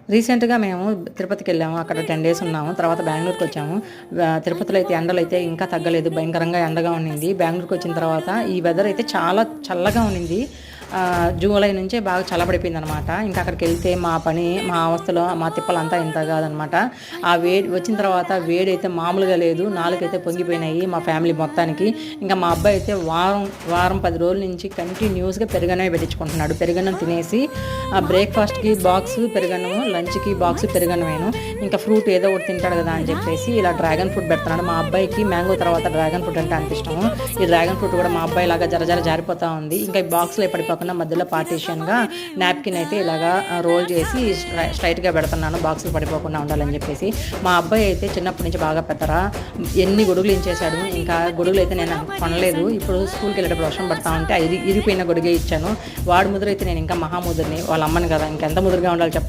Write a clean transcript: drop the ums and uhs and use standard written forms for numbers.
రీసెంట్‌గా మేము తిరుపతికెళ్ళాము. అక్కడ 10 డేస్ ఉన్నాము. తర్వాత బెంగుళూరుకొచ్చాము. తిరుపతిలో అయితే ఎండలైతే ఇంకా తగ్గలేదు. భయంకరంగా ఎండగా ఉండింది. బెంగుళూరుకొచ్చిన తర్వాత ఈ వెదర్ అయితే చాలా చల్లగా ఉండింది. జూలై నుంచే బాగా చల్లబడిపోయిందనమాట. ఇంకా అక్కడికెళ్తే మా పని, మా అవస్థలో మా తిప్పలంతా ఇంత కాదనమాట. ఆ వేడి వచ్చిన తర్వాత వేడైతే మామూలుగా లేదు. నాలుకైతే పొంగిపోయినాయి మా ఫ్యామిలీ మొత్తానికి. ఇంకా మా అబ్బాయి అయితే వారం 10 రోజుల నుంచి కంటిన్యూస్‌గా పెరుగన్నమే పెట్టించుకుంటున్నాడు. పెరుగన్నం తినేసి బ్రేక్‌ఫాస్ట్‌కి బాక్సు పెరుగన్నము, లంచ్‌కి బాక్సు పెరుగన్నమేను. ఇంకా ఫ్రూట్ ఏదో ఒకటి తింటాడు కదా అని చెప్పేసి ఇలా డ్రాగన్ ఫ్రూట్ పెడుతున్నాడు. మా అబ్బాయికి మ్యాంగో తర్వాత డ్రాగన్ ఫ్రూట్ అంటే అంత ఇష్టము. ఈ డ్రాగన్ ఫ్రూట్ కూడా మా అబ్బాయి లాగా జర జారిపోతా ఉంది. ఇంకా ఈ బాక్స్‌లో పడిపోకుండా మధ్యలో పార్టీషన్‌గా నాప్కిన్ అయితే ఇలాగా రోల్ చేసి స్ట్రైట్‌గా పెడుతున్నాను. బాక్స్‌లో పడిపోకుండా ఉండాలని చెప్పేసి. మా అబ్బాయి అయితే చిన్నప్పటి నుంచి బాగా పెద్దరా ఎన్ని గొడుగులు ఇంచేశాడు. ఇంకా గొడుగులు అయితే నేను కొనలేదు. ఇప్పుడు స్కూల్‌కి వెళ్ళేటప్పుడు వర్షం పడతా ఉంటే ఇరిగిపోయిన గొడుగే ఇచ్చాను. వాడి ముదురైతే నేను ఇంకా మహా ముదురిని. వాళ్ళ అమ్మని కదా ఇంకెంత ముదురుగా ఉండాలి చెప్పండి.